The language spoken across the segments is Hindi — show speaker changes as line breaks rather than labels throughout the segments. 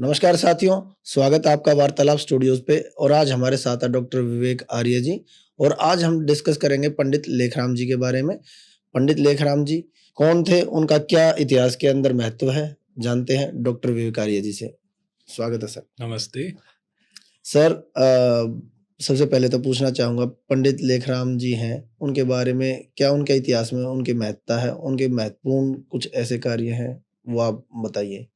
नमस्कार साथियों, स्वागत है आपका वार्तालाप स्टूडियोज पे। और आज हमारे साथ है डॉक्टर विवेक आर्य जी। और आज हम डिस्कस करेंगे पंडित लेखराम जी के बारे में। पंडित लेखराम जी कौन थे, उनका क्या इतिहास के अंदर महत्व है, जानते हैं डॉक्टर विवेक आर्य जी से। स्वागत है सर।
नमस्ते
सर। सबसे पहले तो पूछना चाहूँगा, पंडित लेखराम जी हैं, उनके बारे में क्या, उनके इतिहास में उनकी महत्ता है, उनके महत्वपूर्ण कुछ ऐसे कार्य हैं, वो आप बताइए।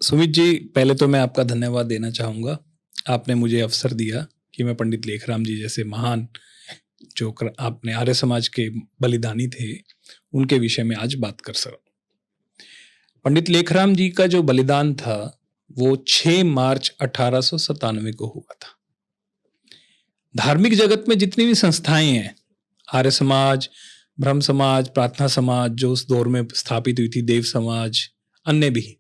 सुमित जी, पहले तो मैं आपका धन्यवाद देना चाहूँगा। आपने मुझे अवसर दिया कि मैं पंडित लेखराम जी जैसे महान जो आपने आर्य समाज के बलिदानी थे, उनके विषय में आज बात कर सकूं। पंडित लेखराम जी का जो बलिदान था वो 6 मार्च 1897 को हुआ था। धार्मिक जगत में जितनी भी संस्थाएं हैं, आर्य समाज, ब्रह्म समाज, प्रार्थना समाज जो उस दौर में स्थापित हुई थी, देव समाज, अन्य भी,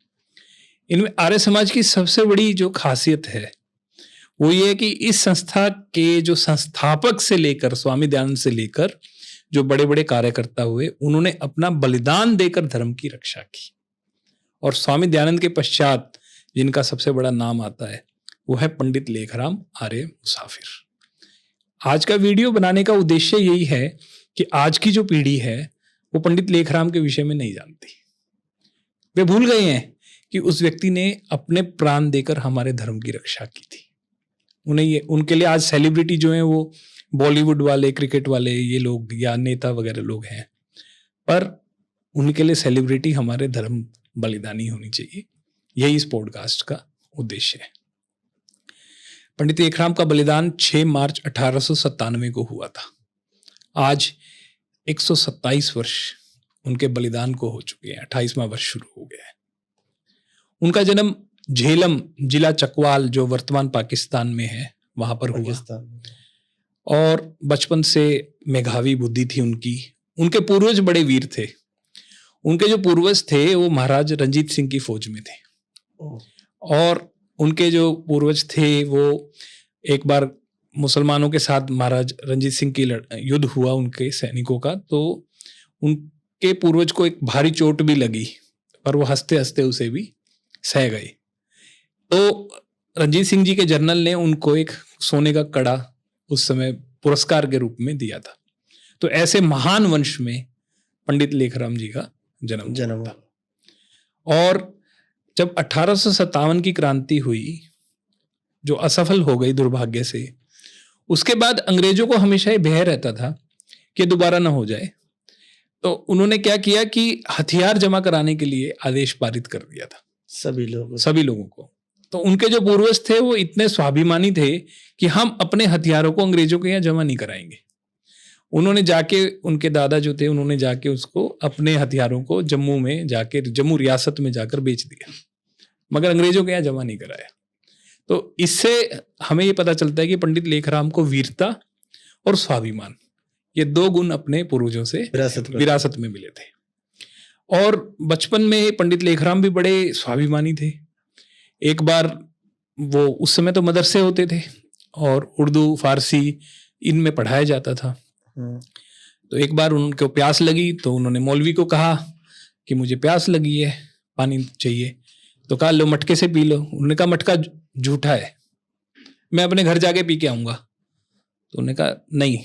इनमें आर्य समाज की सबसे बड़ी जो खासियत है वो ये है कि इस संस्था के जो संस्थापक से लेकर स्वामी दयानंद से लेकर जो बड़े बड़े कार्यकर्ता हुए, उन्होंने अपना बलिदान देकर धर्म की रक्षा की। और स्वामी दयानंद के पश्चात जिनका सबसे बड़ा नाम आता है वो है पंडित लेखराम आर्य मुसाफिर। आज का वीडियो बनाने का उद्देश्य यही है कि आज की जो पीढ़ी है वो पंडित लेखराम के विषय में नहीं जानती। वे भूल गए हैं कि उस व्यक्ति ने अपने प्राण देकर हमारे धर्म की रक्षा की थी। उनके लिए आज सेलिब्रिटी जो हैं वो बॉलीवुड वाले, क्रिकेट वाले ये लोग या नेता वगैरह लोग हैं, पर उनके लिए सेलिब्रिटी हमारे धर्म बलिदानी होनी चाहिए। यही इस पॉडकास्ट का उद्देश्य है। पंडित लेखराम का बलिदान 6 मार्च 1897 को हुआ था। आज 127 वर्ष उनके बलिदान को हो चुके हैं, 28वां वर्ष शुरू हो गया है। उनका जन्म झेलम जिला चकवाल जो वर्तमान पाकिस्तान में है वहां पर हुआ। और बचपन से मेधावी बुद्धि थी उनकी। उनके पूर्वज बड़े वीर थे। उनके जो पूर्वज थे वो महाराज रंजीत सिंह की फौज में थे। और उनके जो पूर्वज थे वो एक बार मुसलमानों के साथ महाराज रंजीत सिंह की युद्ध हुआ उनके सैनिकों का, तो उनके पूर्वज को एक भारी चोट भी लगी, पर वो हंसते हंसते उसे भी सह गए। तो रंजीत सिंह जी के जनरल ने उनको एक सोने का कड़ा उस समय पुरस्कार के रूप में दिया था। तो ऐसे महान वंश में पंडित लेखराम जी का जन्म था। और जब 1857 की क्रांति हुई जो असफल हो गई दुर्भाग्य से, उसके बाद अंग्रेजों को हमेशा ये भय रहता था कि दोबारा ना हो जाए, तो उन्होंने क्या किया कि हथियार जमा कराने के लिए आदेश पारित कर दिया था सभी लोगों को। तो उनके जो पूर्वज थे वो इतने स्वाभिमानी थे कि हम अपने हथियारों को अंग्रेजों के यहाँ जमा नहीं कराएंगे। उन्होंने जाके, उनके दादा जो थे उन्होंने जाके उसको अपने हथियारों को जम्मू में जाके, जम्मू रियासत में जाकर बेच दिया, मगर अंग्रेजों के यहाँ जमा नहीं कराया। तो इससे हमें ये पता चलता है कि पंडित लेखराम को वीरता और स्वाभिमान, ये 2 गुण अपने पूर्वजों से विरासत में मिले थे। और बचपन में पंडित लेखराम भी बड़े स्वाभिमानी थे। एक बार वो, उस समय तो मदरसे होते थे और उर्दू फारसी इनमें पढ़ाया जाता था। तो एक बार उनको प्यास लगी तो उन्होंने मौलवी को कहा कि मुझे प्यास लगी है, पानी चाहिए। तो कहा लो मटके से पी लो। उन्होंने कहा मटका झूठा है, मैं अपने घर जाके पी के आऊंगा। तो उन्होंने कहा नहीं,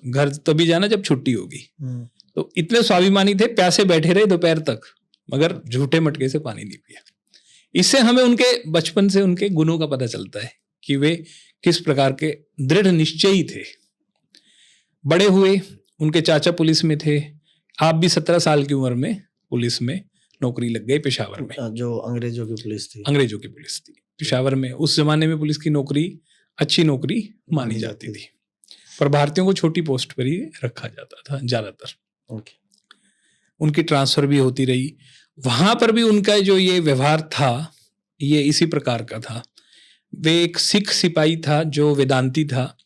घर तभी जाना जब छुट्टी होगी। तो इतने स्वाभिमानी थे, प्यासे बैठे रहे दोपहर तक, मगर झूठे मटके से पानी नहीं पिया। इससे हमें उनके बचपन से उनके गुणों का पता चलता है कि वे किस प्रकार के दृढ़ निश्चयी थे। बड़े हुए, उनके चाचा पुलिस में थे। आप भी 17 साल की उम्र में पुलिस में नौकरी लग गई पेशावर में, जो अंग्रेजों की पुलिस थी पेशावर में। उस जमाने में पुलिस की नौकरी अच्छी नौकरी मानी जाती थी, पर भारतीयों को छोटी पोस्ट पर ही रखा जाता था ज्यादातर। उनकी ट्रांसफर भी होती रही। वहां पर भी उनका जो ये व्यवहार था ये इसी प्रकार का था। वे एक सिख सिपाही था जो वेदांती था।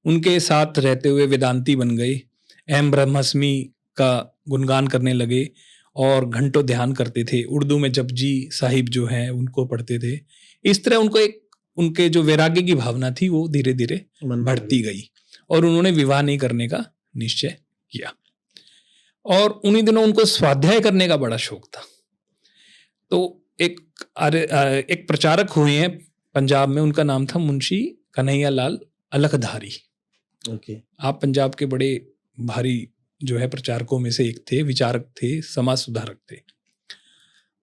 उनके साथ रहते हुए वेदांती बन गए। अहम ब्रह्मस्मि का गुणगान करने लगे और घंटों ध्यान करते थे। उर्दू में जपजी साहिब जो हैं उनको पढ़ते थे। इस तरह उनको एक, उनके जो वैराग्य की भावना थी वो धीरे धीरे बढ़ती गई और उन्होंने विवाह नहीं करने का निश्चय किया। और उन्हीं दिनों उनको स्वाध्याय करने का बड़ा शौक था। तो एक प्रचारक हुए हैं पंजाब में, उनका नाम था मुंशी कन्हैया लाल अलखधारी।
ओके।
आप पंजाब के बड़े भारी जो है प्रचारकों में से एक थे, विचारक थे, समाज सुधारक थे।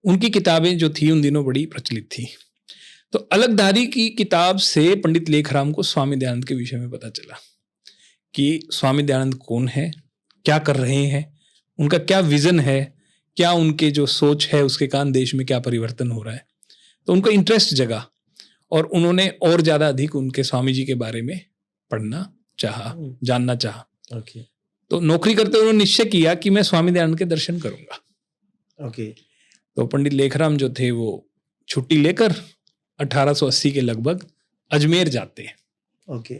उनकी किताबें जो थी उन दिनों बड़ी प्रचलित थी। तो अलखधारी की किताब से पंडित लेखराम को स्वामी दयानंद के विषय में पता चला कि स्वामी दयानंद कौन है, क्या कर रहे हैं, उनका क्या विजन है, क्या उनके जो सोच है उसके कारण देश में क्या परिवर्तन हो रहा है। तो उनको इंटरेस्ट जगा और उन्होंने और ज़्यादा अधिक उनके स्वामी जी के बारे में पढ़ना चाहा, जानना चाहा।
ओके।
तो नौकरी करते हुए उन्होंने निश्चय किया कि मैं स्वामी दयानंद के दर्शन करूंगा।
ओके।
तो पंडित लेखराम जो थे वो छुट्टी लेकर 1880 के लगभग अजमेर जाते हैं।
ओके।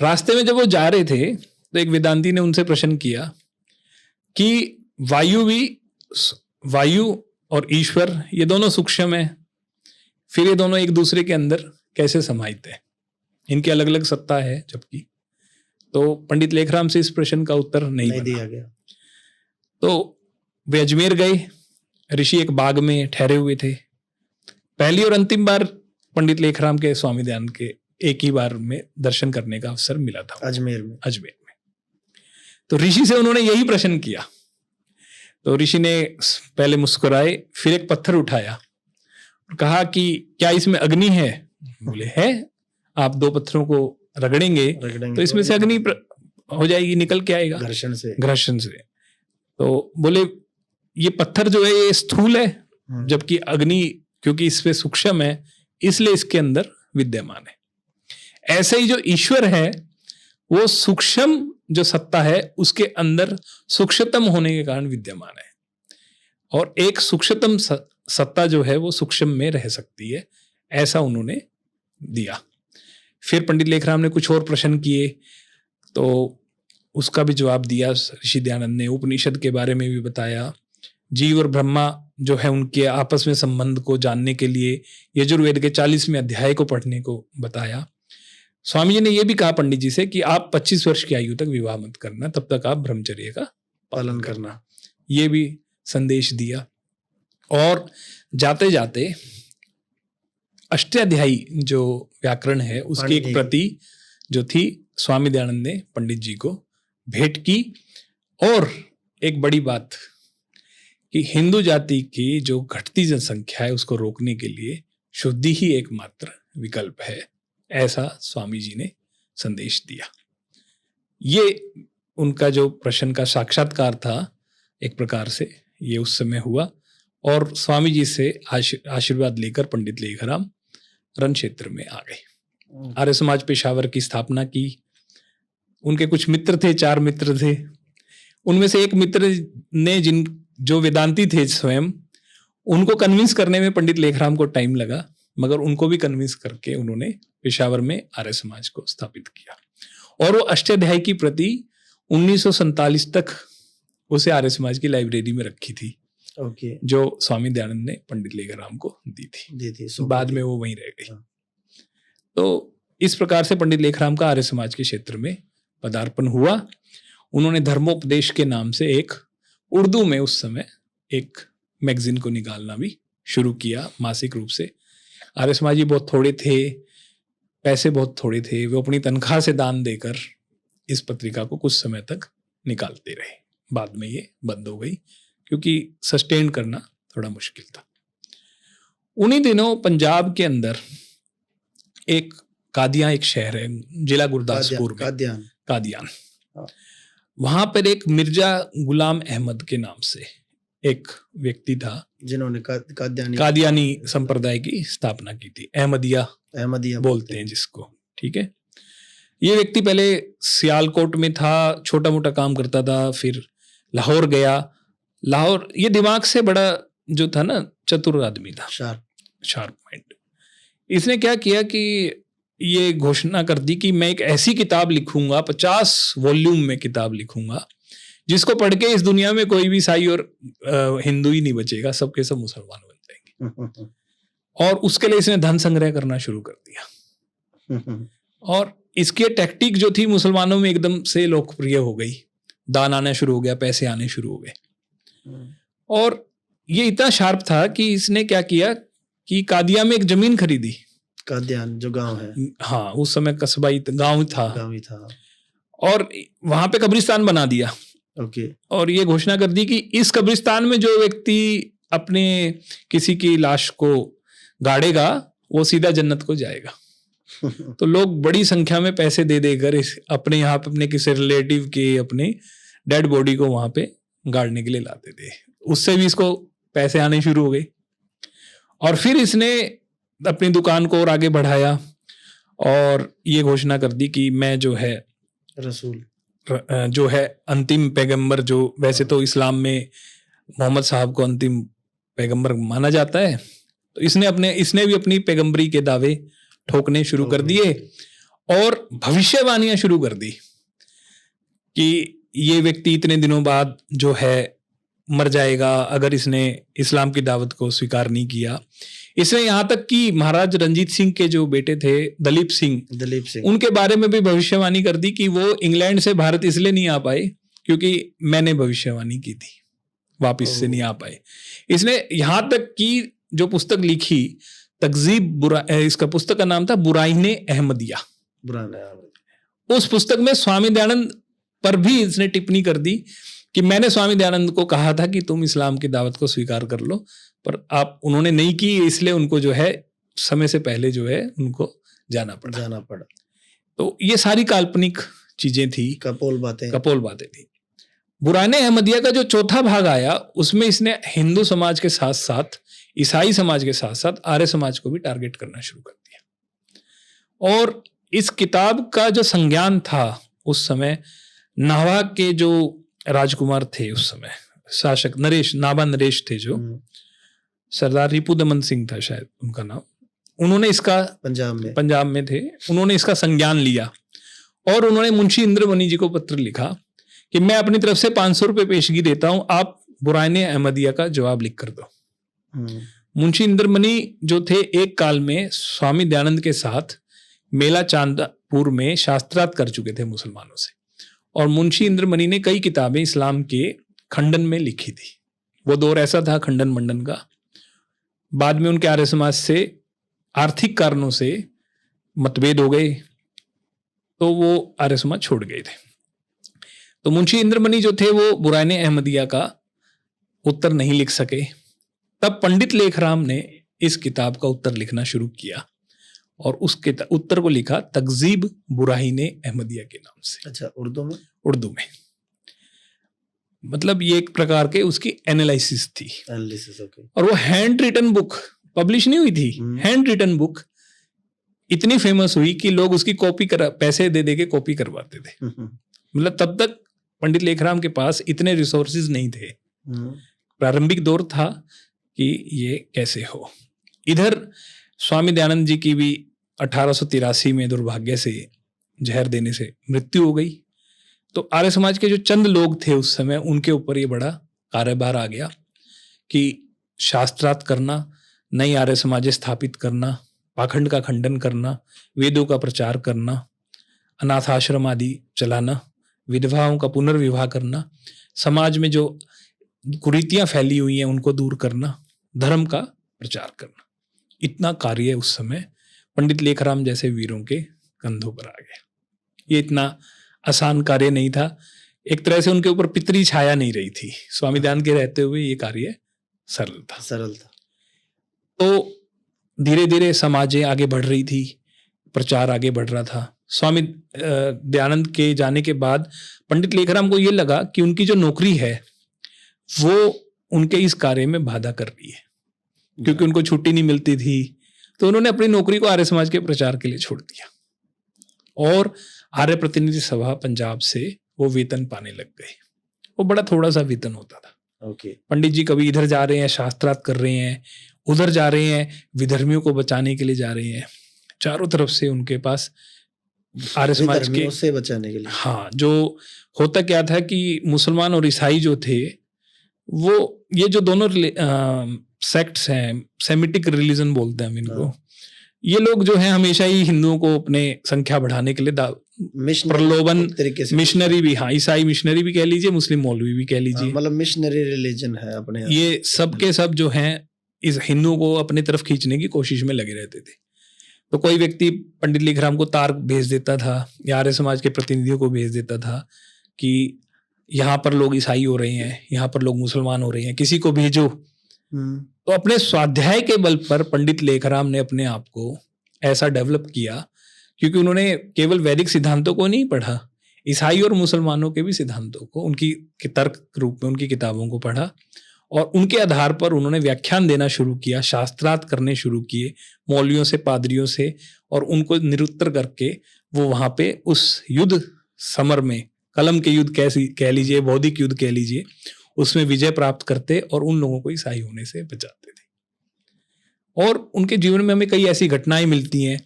रास्ते में जब वो जा रहे थे तो एक वेदांती ने उनसे प्रश्न किया कि वायु और ईश्वर ये दोनों सूक्ष्म है, फिर ये दोनों एक दूसरे के अंदर कैसे समाहित है, इनकी अलग अलग सत्ता है जबकि। तो पंडित लेखराम से इस प्रश्न का उत्तर नहीं
दिया गया।
तो वे अजमेर गए। ऋषि एक बाग में ठहरे हुए थे। पहली और अंतिम बार पंडित लेखराम के स्वामी दयानंद के एक ही बार में दर्शन करने का अवसर मिला था
अजमेर में।
तो ऋषि से उन्होंने यही प्रश्न किया। तो ऋषि ने पहले मुस्कुराए, फिर एक पत्थर उठाया और कहा कि क्या इसमें अग्नि है? बोले है। आप दो पत्थरों को रगड़ेंगे तो इसमें से अग्नि हो जाएगी, निकल के आएगा घर्षण से। तो बोले ये पत्थर जो है ये स्थूल है, जबकि अग्नि क्योंकि इसमें सूक्ष्म है इसलिए इसके अंदर विद्यमान है। ऐसे ही जो ईश्वर है वो सूक्ष्म जो सत्ता है उसके अंदर सूक्ष्मतम होने के कारण विद्यमान है, और एक सूक्ष्मतम सत्ता जो है वो सूक्ष्म में रह सकती है, ऐसा उन्होंने दिया। फिर पंडित लेखराम ने कुछ और प्रश्न किए तो उसका भी जवाब दिया ऋषि दयानंद ने। उपनिषद के बारे में भी बताया, जीव और ब्रह्मा जो है उनके आपस में संबंध को जानने के लिए यजुर्वेद के 40वें अध्याय को पढ़ने को बताया। स्वामी जी ने यह भी कहा पंडित जी से कि आप 25 वर्ष की आयु तक विवाह मत करना, तब तक आप ब्रह्मचर्य का पालन करना, ये भी संदेश दिया। और जाते जाते अष्टाध्यायी जो व्याकरण है उसकी एक प्रति जो थी स्वामी दयानंद ने पंडित जी को भेंट की। और एक बड़ी बात कि हिंदू जाति की जो घटती जनसंख्या है उसको रोकने के लिए शुद्धि ही एकमात्र विकल्प है, ऐसा स्वामी जी ने संदेश दिया। ये उनका जो प्रश्न का साक्षात्कार था एक प्रकार से ये उस समय हुआ, और स्वामी जी से आशीर्वाद लेकर पंडित लेखराम रण क्षेत्र में आ गए। आर्य समाज पेशावर की स्थापना की। उनके कुछ मित्र थे, 4 मित्र थे। उनमें से एक मित्र ने जो वेदांती थे स्वयं, उनको कन्विंस करने में पंडित लेखराम को टाइम लगा, मगर उनको भी कन्विंस करके उन्होंने पेशावर में आर्य समाज को स्थापित किया। और वो अष्टाध्यायी की प्रति 1947 तक उसे आर्य समाज की लाइब्रेरी में रखी थी।
ओके।
जो स्वामी दयानंद ने पंडित लेखराम को दी थी। बाद में वो वहीं रह गई। तो इस प्रकार से पंडित लेखराम का आर्य समाज के क्षेत्र में पदार्पण हुआ। उन्होंने धर्मोपदेश के नाम से एक उर्दू में उस समय एक मैगजीन को निकालना भी शुरू किया मासिक रूप से। आर्य समाजी बहुत थोड़े थे, पैसे बहुत थोड़े थे, वो अपनी तनख्वाह से दान देकर इस पत्रिका को कुछ समय तक निकालते रहे। बाद में ये बंद हो गई क्योंकि सस्टेन करना थोड़ा मुश्किल था। उन्हीं दिनों पंजाब के अंदर एक कादियान एक शहर है, जिला गुरदासपुर में, कादियान। वहां पर एक मिर्जा गुलाम अहमद के नाम से एक व्यक्ति था
जिन्होंने
कादियानी संप्रदाय की स्थापना की थी। अहमदिया बोलते हैं जिसको, ठीक है। ये व्यक्ति पहले सियालकोट में था, छोटा मोटा काम करता था, फिर लाहौर गया। लाहौर ये दिमाग से बड़ा जो था ना, चतुर आदमी था, शार्प माइंड। इसने क्या किया कि ये घोषणा कर दी कि मैं एक ऐसी किताब लिखूंगा, 50 वॉल्यूम में किताब लिखूंगा, जिसको पढ़ के इस दुनिया में कोई भी ईसाई और हिंदू ही नहीं बचेगा, सबके सब मुसलमान बन जाएंगे। और उसके लिए इसने धन संग्रह करना शुरू कर दिया। और इसकी टैक्टिक जो थी मुसलमानों में एकदम से लोकप्रिय हो गई। दान आना शुरू हो गया, पैसे आने शुरू हो गए। और ये इतना शार्प था कि इसने क्या किया कि कादिया में एक जमीन खरीदी।
कादियान जो गांव है,
हाँ, उस समय कस्बा गांव था,
गांव ही था।
और वहां पे कब्रिस्तान बना दिया।
ओके।
और ये घोषणा कर दी कि इस कब्रिस्तान में जो व्यक्ति अपने किसी की लाश को गाड़ेगा वो सीधा जन्नत को जाएगा। तो लोग बड़ी संख्या में पैसे दे देकर अपने यहाँ पे अपने किसी रिलेटिव के अपने डेड बॉडी को वहां पे गाड़ने के लिए लाते थे। उससे भी इसको पैसे आने शुरू हो गए, और फिर इसने अपनी दुकान को और आगे बढ़ाया और ये घोषणा कर दी कि मैं जो है
रसूल,
जो है अंतिम पैगंबर, जो वैसे तो इस्लाम में मोहम्मद साहब को अंतिम पैगंबर माना जाता है, तो इसने भी अपनी पैगंबरी के दावे ठोकने शुरू कर दिए और भविष्यवाणियां शुरू कर दी कि ये व्यक्ति इतने दिनों बाद जो है मर जाएगा अगर इसने इस्लाम की दावत को स्वीकार नहीं किया। इसने यहाँ तक कि महाराज रंजीत सिंह के जो बेटे थे दलीप सिंह, उनके बारे में भी भविष्यवाणी कर दी कि वो इंग्लैंड से भारत इसलिए नहीं आ पाए क्योंकि मैंने भविष्यवाणी की थी, वापिस से नहीं आ पाए। इसने यहाँ तक कि जो पुस्तक लिखी तकजीब इसका पुस्तक का नाम था बुराइने अहमदिया। उस पुस्तक में स्वामी दयानंद पर भी इसने टिप्पणी कर दी कि मैंने स्वामी दयानंद को कहा था कि तुम इस्लाम की दावत को स्वीकार कर लो, पर उन्होंने नहीं की, इसलिए उनको जो है समय से पहले जो है उनको जाना पड़ा। तो ये सारी काल्पनिक चीजें थी, कपोल बातें थी। बुराने अहमदिया का जो चौथा भाग आया उसमें इसने हिंदू समाज के साथ साथ ईसाई समाज के साथ साथ आर्य समाज को भी टारगेट करना शुरू कर दिया। और इस किताब का जो संज्ञान था उस समय नाभा के जो राजकुमार थे, उस समय शासक नाभा नरेश थे, जो सरदार रिपुदमन सिंह था शायद उनका नाम, उन्होंने इसका पंजाब में थे, उन्होंने इसका संज्ञान लिया और उन्होंने मुंशी इंद्रमणि जी को पत्र लिखा कि मैं अपनी तरफ से 500 रुपये पेशगी देता हूं, आप बुराने अहमदिया का जवाब लिख कर दो। मुंशी इंद्रमणि जो थे एक काल में स्वामी दयानंद के साथ मेला चांदपुर में शास्त्रार्थ कर चुके थे मुसलमानों से, और मुंशी इंद्रमणि ने कई किताबें इस्लाम के खंडन में लिखी थी। वो दौर ऐसा था खंडन मंडन का। बाद में उनके आर्य समाज से आर्थिक कारणों से मतभेद हो गए तो वो आर्य समाज छोड़ गए थे। तो मुंशी इंद्रमणि जो थे वो बुराने अहमदिया का उत्तर नहीं लिख सके। तब पंडित लेखराम ने इस किताब का उत्तर लिखना शुरू किया और उस उत्तर को लिखा तकजीब बुराहिने अहमदिया के नाम से।
अच्छा,
उर्दू में मतलब ये एक प्रकार के उसकी एनालिसिस थी।
ओके।
और वो हैंड रिटन बुक पब्लिश नहीं हुई थी, हैंड रिटन बुक इतनी फेमस हुई कि लोग उसकी कॉपी पैसे दे के कॉपी करवाते थे। मतलब तब तक पंडित लेखराम के पास इतने रिसोर्सेज नहीं थे, प्रारंभिक दौर था कि ये कैसे हो। इधर स्वामी दयानंद जी की भी 1883 में दुर्भाग्य से जहर देने से मृत्यु हो गई। तो आर्य समाज के जो चंद लोग थे उस समय, उनके ऊपर ये बड़ा कार्यभार आ गया कि शास्त्रार्थ करना, नई आर्य समाज स्थापित करना, पाखंड का खंडन करना, वेदों का प्रचार करना, अनाथ आश्रम आदि चलाना, विधवाओं का पुनर्विवाह करना, समाज में जो कुरीतियां फैली हुई हैं उनको दूर करना, धर्म का प्रचार करना। इतना कार्य उस समय पंडित लेखराम जैसे वीरों के कंधों पर आ गया। ये इतना आसान कार्य नहीं था, एक तरह से उनके ऊपर पितरी छाया नहीं रही थी। स्वामी दयानंद के रहते हुए ये कार्य सरल था। तो धीरे धीरे समाजें आगे बढ़ रही थी, प्रचार आगे बढ़ रहा था। स्वामी दयानंद के जाने के बाद पंडित लेखराम को ये लगा कि उनकी जो नौकरी है वो उनके इस कार्य में बाधा कर रही है, क्योंकि उनको छुट्टी नहीं मिलती थी। तो उन्होंने अपनी नौकरी को आर्य समाज के प्रचार के लिए छोड़ दिया और आर्य प्रतिनिधि सभा पंजाब से वो वेतन पाने लग गए। वो बड़ा थोड़ा सा वेतन होता था।
ओके।
पंडित जी कभी इधर जा रहे हैं शास्त्रार्थ कर रहे हैं, उधर जा रहे हैं विधर्मियों को बचाने के लिए जा रहे हैं, चारों तरफ से उनके पास आर्य समाज के
से बचाने के लिए।
हाँ, जो होता क्या था कि मुसलमान और ईसाई जो थे वो ये जो दोनों सेक्ट्स हैं, सेमिटिक रिलीजन बोलते हैं हम इनको, ये लोग जो हैं हमेशा ही हिंदुओं को अपने संख्या बढ़ाने के लिए प्रलोभन, मिशनरी भी, हाँ ईसाई मिशनरी भी कह लीजिए, मुस्लिम मौलवी भी कह लीजिए,
मतलब मिशनरी रिलीजन है अपने।
ये सब के सब जो हैं इस हिंदुओं को अपनी तरफ खींचने की कोशिश में लगे रहते थे। तो कोई व्यक्ति पंडित लेखराम को तार भेज देता था या आर्य समाज के प्रतिनिधियों को भेज देता था कि यहाँ पर लोग ईसाई हो रहे हैं, यहाँ पर लोग मुसलमान हो रहे हैं, किसी को भेजो। तो अपने स्वाध्याय के बल पर पंडित लेखराम ने अपने आप को ऐसा डेवलप किया, क्योंकि उन्होंने केवल वैदिक सिद्धांतों को नहीं पढ़ा, ईसाई और मुसलमानों के भी सिद्धांतों को उनकी तर्क रूप में उनकी किताबों को पढ़ा और उनके आधार पर उन्होंने व्याख्यान देना शुरू किया, शास्त्रार्थ करने शुरू किए मौलवियों से, पादरियों से, और उनको निरुत्तर करके वो वहां पे उस युद्ध समर में, कलम के युद्ध कैसी कह लीजिए, बौद्धिक युद्ध कह लीजिए, उसमें विजय प्राप्त करते और उन लोगों को ईसाई होने से बचाते थे। और उनके जीवन में हमें कई ऐसी घटनाएं मिलती हैं।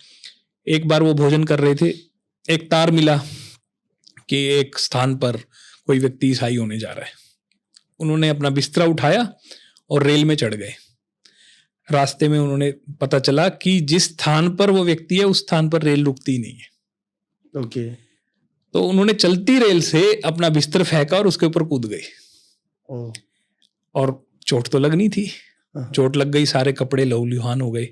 एक बार वो भोजन कर रहे थे, एक तार मिला कि एक स्थान पर कोई व्यक्ति ईसाई होने जा रहा है। उन्होंने अपना बिस्तरा उठाया और रेल में चढ़ गए। रास्ते में उन्होंने पता चला कि जिस स्थान पर वो व्यक्ति है उस स्थान पर रेल रुकती नहीं है।
ओके।
तो उन्होंने चलती रेल से अपना बिस्तर फेंका और उसके ऊपर कूद गए। और चोट तो लगनी थी, चोट लग गई, सारे कपड़े लहूलुहान हो गए।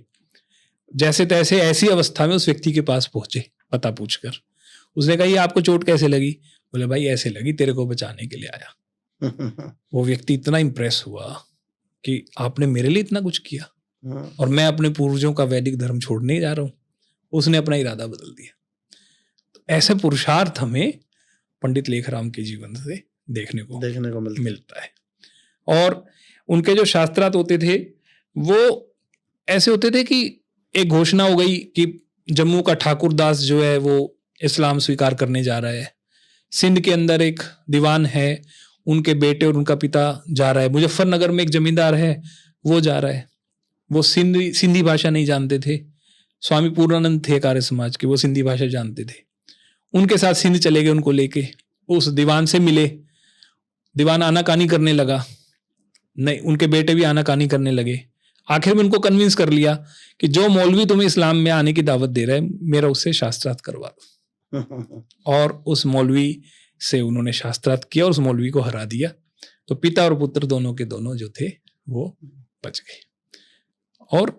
जैसे तैसे ऐसी अवस्था में उस व्यक्ति के पास पहुंचे पता पूछकर। उसने कहा, ये आपको चोट कैसे लगी? बोले, भाई ऐसे लगी, तेरे को बचाने के लिए आया। वो व्यक्ति इतना इम्प्रेस हुआ कि आपने मेरे लिए इतना कुछ किया और मैं अपने पूर्वजों का वैदिक धर्म छोड़ने जा रहा हूं। उसने अपना इरादा बदल दिया। तो ऐसे पुरुषार्थ हमें पंडित लेखराम के जीवन से देखने को मिलता है। और उनके जो शास्त्रार्थ होते थे वो ऐसे होते थे कि एक घोषणा हो गई कि जम्मू का ठाकुर दास जो है वो इस्लाम स्वीकार करने जा रहा है। सिंध के अंदर एक दीवान है, उनके बेटे और उनका पिता जा रहा है। मुजफ्फरनगर में एक जमींदार है, वो जा रहा है। वो सिंधी भाषा नहीं जानते थे। स्वामी पूर्णानंद थे आर्य समाज के, वो सिंधी भाषा जानते थे। उनके साथ सिंध चले गए, उनको लेके उस दीवान से मिले। दीवान आनाकानी करने लगा, नहीं उनके बेटे भी आनाकानी करने लगे। आखिर में उनको कन्विंस कर लिया कि जो मौलवी तुम्हें इस्लाम में आने की दावत दे रहा है, मेरा उससे शास्त्रार्थ करवा दो। और उस मौलवी से उन्होंने शास्त्रार्थ किया और उस मौलवी को हरा दिया। तो पिता और पुत्र दोनों के दोनों जो थे वो बच गए। और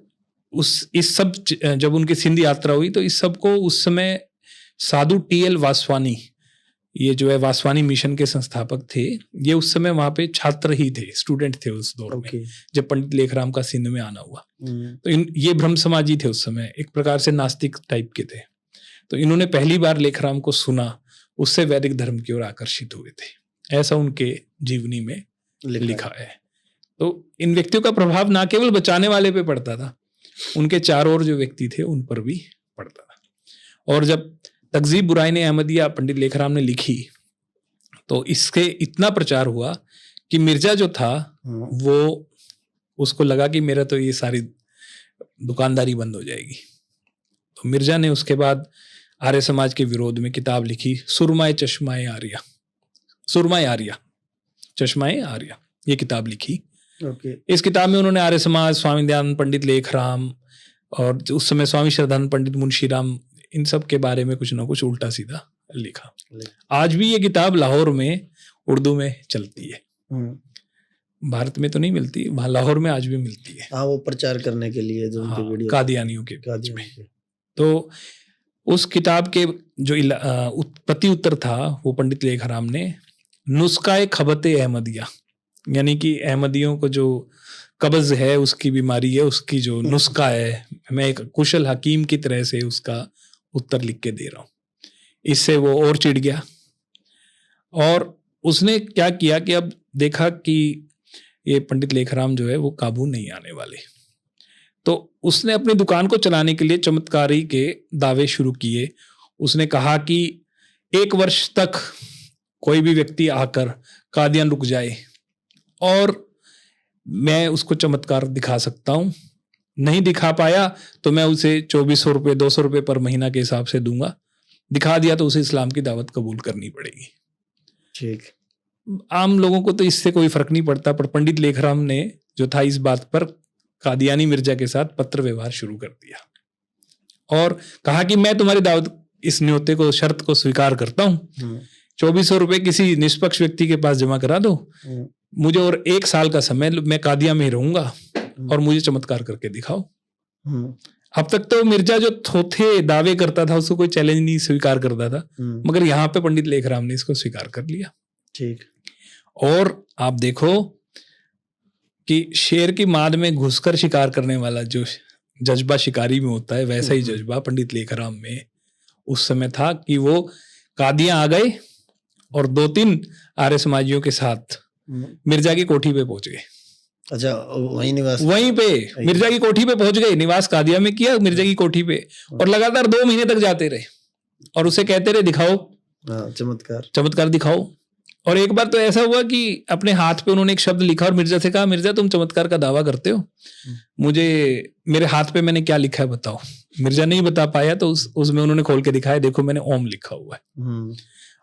इस सब जब उनकी सिंध यात्रा हुई तो इस सब को उस समय साधु टी.एल. वासवानी, ये जो है वासवानी मिशन के संस्थापक थे, ये उस समय वहां पे छात्र ही थे, स्टूडेंट थे उस दौर में जब पंडित लेखराम का सिंध में आना हुआ। तो ये ब्रह्म समाजी थे उस समय, एक प्रकार से नास्तिक टाइप के थे। तो इन्होंने पहली बार लेखराम को सुना, उससे वैदिक धर्म की ओर आकर्षित हुए थे। ऐसा उनके जीवनी में लिखा है। तो इन व्यक्तियों का प्रभाव ना केवल बचाने वाले पे पड़ता था, उनके चारों ओर जो व्यक्ति थे उन पर भी पड़ता था। और जब तकजीब बुराइन अहमदिया पंडित लेखराम ने लिखी तो इसके इतना प्रचार हुआ कि मिर्जा जो था वो उसको लगा कि मेरा तो ये सारी दुकानदारी बंद हो जाएगी। तो मिर्जा ने उसके बाद आर्य समाज के विरोध में किताब लिखी, सुरमाए चश्माए आर्या, सुरमाए आर्या, चश्माए आर्या, ये किताब लिखी। इस किताब में उन्होंने आर्य समाज, स्वामी दयानंद पंडित लेखराम और उस समय स्वामी श्रद्धानंद पंडित मुंशीराम, इन सब के बारे में कुछ ना कुछ उल्टा सीधा लिखा। आज भी ये किताब लाहौर में उर्दू में चलती है। भारत में तो नहीं मिलती, वहां लाहौर में आज भी मिलती है।
हाँ, वो प्रचार करने के लिए जो उनके वीडियो
कादियानियों के बीच में। तो उस किताब के जो प्रति उत्तर था वो पंडित लेखराम ने नुस्खाए खबते अहमदिया, यानी कि अहमदियों को जो कब्ज है, उसकी बीमारी है, उसकी जो नुस्खा है, मैं एक कुशल हकीम की तरह से उसका उत्तर लिख के दे रहा हूँ। इससे वो और चिढ़ गया और उसने क्या किया कि अब देखा कि ये पंडित लेखराम जो है वो काबू नहीं आने वाले। तो उसने अपनी दुकान को चलाने के लिए चमत्कारी के दावे शुरू किए। उसने कहा कि 1 वर्ष तक कोई भी व्यक्ति आकर कादियान रुक जाए और मैं उसको चमत्कार दिखा सकता हूं। नहीं दिखा पाया तो मैं उसे 2400 रुपये 200 रुपये पर महीना के हिसाब से दूंगा। दिखा दिया तो उसे इस्लाम की दावत कबूल करनी पड़ेगी। ठीक। आम लोगों को तो इससे कोई फर्क नहीं पड़ता, पर पंडित लेखराम ने जो था इस बात पर कादियानी मिर्जा के साथ पत्र व्यवहार शुरू कर दिया और कहा कि मैं तुम्हारी दावत, इस न्योते को, शर्त को स्वीकार करता हूं। 2400 रुपये किसी निष्पक्ष व्यक्ति के पास जमा करा दो, मुझे और 1 साल का समय, मैं कादिया में ही रहूंगा और मुझे चमत्कार करके दिखाओ।
हम्म,
अब तक तो मिर्जा जो थोथे दावे करता था उसको कोई चैलेंज नहीं स्वीकार करता था, मगर यहाँ पे पंडित लेखराम ने इसको स्वीकार कर लिया।
ठीक।
और आप देखो कि शेर की माद में घुसकर शिकार करने वाला जो जज्बा शिकारी में होता है, वैसा ही जज्बा पंडित लेखराम में उस समय था कि वो कादियां आ गए और 2-3 आर्य समाजियों के साथ मिर्जा की कोठी पे पहुंच गए।
अच्छा, वहीं
पे मिर्जा की कोठी पे पहुंच गए, निवास कादिया में किया मिर्जा की कोठी पे, और लगातार 2 महीने तक जाते रहे और उसे कहते रहे दिखाओ चमत्कार दिखाओ। और एक बार तो ऐसा हुआ कि अपने हाथ पे उन्होंने एक शब्द लिखा और मिर्जा से कहा, मिर्जा तुम चमत्कार का दावा करते हो, मुझे मेरे हाथ पे मैंने क्या लिखा है बताओ। मिर्जा नहीं बता पाया तो उसमें उन्होंने खोल के दिखाया, देखो मैंने ओम लिखा हुआ है।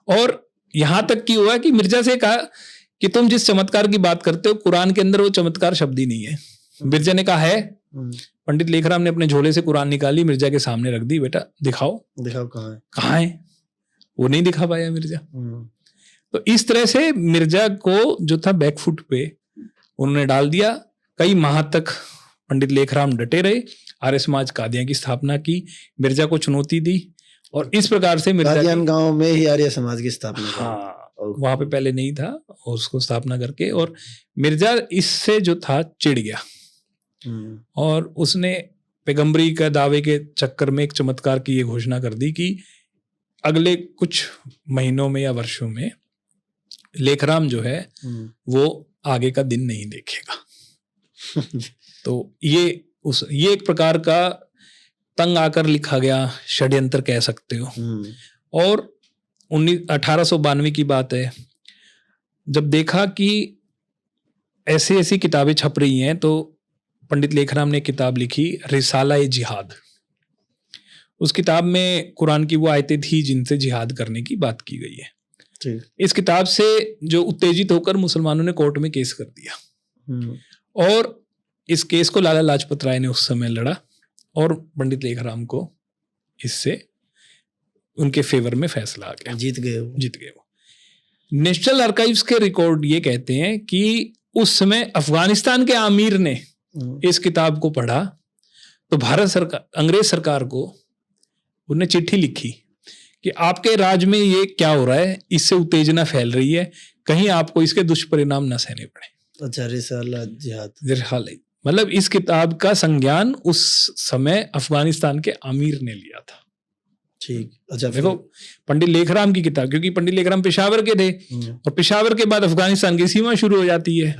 और यहां तक की हुआ कि मिर्जा से कहा कि तुम जिस चमत्कार की बात करते हो कुरान के अंदर वो चमत्कार शब्द ही नहीं है। मिर्जा ने कहा है। पंडित लेखराम ने अपने झोले से कुरान निकाली, मिर्जा के सामने रख दी, बेटा दिखाओ कहाँ है। वो नहीं दिखा पाया मिर्जा। तो इस तरह से मिर्जा को जो था बैकफुट पे उन्होंने डाल दिया। कई माह तक पंडित लेखराम डटे रहे, आर्य समाज कादियां की स्थापना की, मिर्जा को चुनौती दी, और इस प्रकार से मिर्जा
गांव में ही आर्य समाज की स्थापना।
हाँ, वहां पे पहले नहीं था और उसको स्थापना करके, और मिर्जा इससे जो था चिढ़ गया और उसने पैगंबरी का दावे के चक्कर में एक चमत्कार की ये घोषणा कर दी कि अगले कुछ महीनों में या वर्षों में लेखराम जो है वो आगे का दिन नहीं देखेगा। तो ये एक प्रकार का तंग आकर लिखा गया षड्यंत्र कह सकते हो। और 1892 की बात है, जब देखा कि ऐसी किताबें छप रही हैं, तो पंडित लेखराम ने किताब लिखी रिसाला-ए-जिहाद। उस किताब में कुरान की वो आयतें थी जिनसे जिहाद करने की बात की गई है। इस किताब से जो उत्तेजित होकर मुसलमानों ने कोर्ट में केस कर दिया, और इस केस को लाला लाजपत राय ने उस समय लड़ा और पंडित लेखराम को इससे उनके फेवर में फैसला आ गया, जीत गए वो। नेशनल आर्काइव्स के रिकॉर्ड ये कहते हैं कि उस समय अफगानिस्तान के आमिर ने इस किताब को पढ़ा तो भारत सरकार, अंग्रेज सरकार को उन्हें चिट्ठी लिखी कि आपके राज्य में ये क्या हो रहा है, इससे उत्तेजना फैल रही है, कहीं आपको इसके दुष्परिणाम न सहने पड़े।
अच्छा, रिसाला-ए-जिहाद,
मतलब इस किताब का संज्ञान उस समय अफगानिस्तान के आमिर ने लिया था।
ठीक। अच्छा,
देखो पंडित लेखराम की किताब, क्योंकि पंडित लेखराम पेशावर के थे और पेशावर के बाद अफगानिस्तान की सीमा शुरू हो जाती है।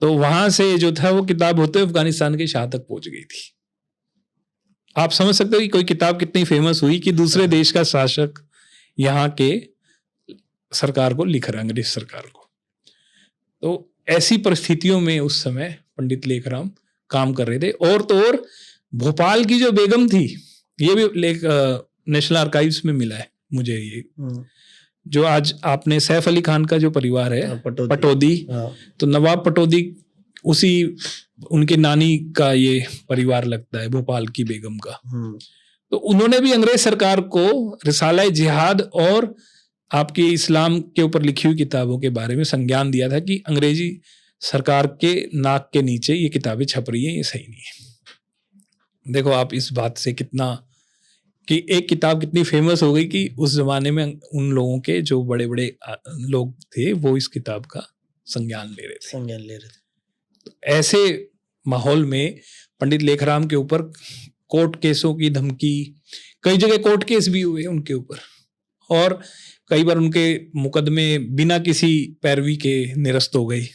तो वहां से जो था वो किताब होते हुए अफगानिस्तान के शाह तक पहुंच गई थी। आप समझ सकते हो कि कोई किताब कितनी फेमस हुई कि दूसरे देश का शासक यहाँ के सरकार को लिख रहा है, अंग्रेज सरकार को। तो ऐसी परिस्थितियों में उस समय पंडित लेखराम काम कर रहे थे। और तो और भोपाल की जो बेगम थी, ये भी नेशनल आर्काइव्स में मिला है मुझे, ये जो आज आपने सैफ अली खान का जो परिवार है पटौदी, तो नवाब पटौदी उसी उनके नानी का ये परिवार लगता है, भोपाल की बेगम का। तो उन्होंने भी अंग्रेज सरकार को रिसाला-ए-जिहाद और आपकी इस्लाम के ऊपर लिखी हुई किताबों के बारे में संज्ञान दिया था कि अंग्रेजी सरकार के नाक के नीचे ये किताबें छप रही हैं, ये सही नहीं है। देखो आप इस बात से कितना कि एक किताब कितनी फेमस हो गई कि उस जमाने में उन लोगों के जो बड़े बड़े लोग थे वो इस किताब का संज्ञान ले रहे थे। तो ऐसे माहौल में पंडित लेखराम के ऊपर कोर्ट केसों की धमकी, कई जगह कोर्ट केस भी हुए उनके ऊपर, और कई बार उनके मुकदमे बिना किसी पैरवी के निरस्त हो गए,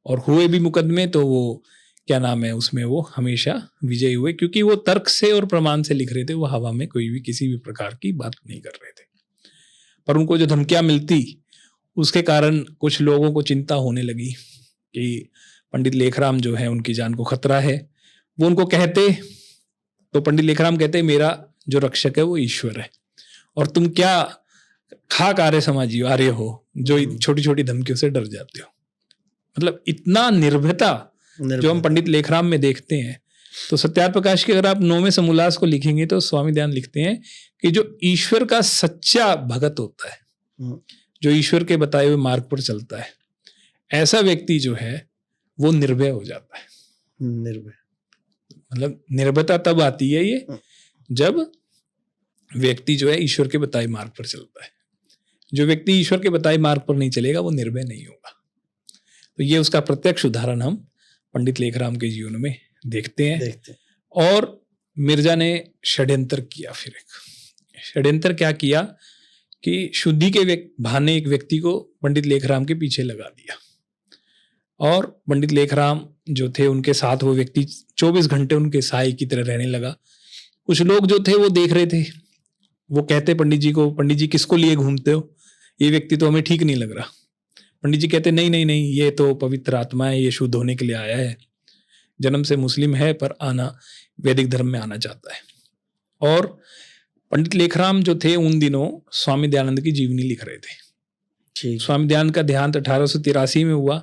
और हुए भी मुकदमे तो वो क्या नाम है उसमें वो हमेशा विजयी हुए, क्योंकि वो तर्क से और प्रमाण से लिख रहे थे, वो हवा में कोई भी किसी भी प्रकार की बात नहीं कर रहे थे। पर उनको जो धमकियां मिलती उसके कारण कुछ लोगों को चिंता होने लगी कि पंडित लेखराम जो है उनकी जान को खतरा है। वो उनको कहते, तो पंडित लेखराम कहते मेरा जो रक्षक है वो ईश्वर है, और तुम क्या खाक आर्य समाजी आर्य हो जो छोटी छोटी धमकियों से डर जाते हो। मतलब इतना निर्भयता जो हम पंडित लेखराम में देखते हैं। तो सत्यार्थ प्रकाश की अगर आप 9वें समोल्लास को लिखेंगे तो स्वामी दयानंद लिखते हैं कि जो ईश्वर का सच्चा भगत होता है, जो ईश्वर के बताए हुए मार्ग पर चलता है, ऐसा व्यक्ति जो है वो निर्भय हो जाता है।
निर्भय,
मतलब निर्भयता तब आती है ये जब व्यक्ति जो है ईश्वर के बताए मार्ग पर चलता है। जो व्यक्ति ईश्वर के बताए मार्ग पर नहीं चलेगा वो निर्भय नहीं होगा। तो ये उसका प्रत्यक्ष उदाहरण हम पंडित लेखराम के जीवन में देखते हैं। और मिर्जा ने षड्यंत्र किया। फिर एक षड्यंत्र क्या किया कि शुद्धि के बहाने एक व्यक्ति को पंडित लेखराम के पीछे लगा दिया, और पंडित लेखराम जो थे उनके साथ वो व्यक्ति 24 घंटे उनके साए की तरह रहने लगा। कुछ लोग जो थे वो देख रहे थे, वो कहते पंडित जी को, पंडित जी किसको लिए घूमते हो, ये व्यक्ति तो हमें ठीक नहीं लग रहा। पंडित जी कहते नहीं नहीं नहीं, ये तो पवित्र आत्मा है, ये शुद्ध होने के लिए आया है, जन्म से मुस्लिम है पर आना वैदिक धर्म में आना चाहता है। और पंडित लेखराम जो थे उन दिनों स्वामी दयानंद की जीवनी लिख रहे थे। स्वामी दयानंद का देहांत 1883 में हुआ।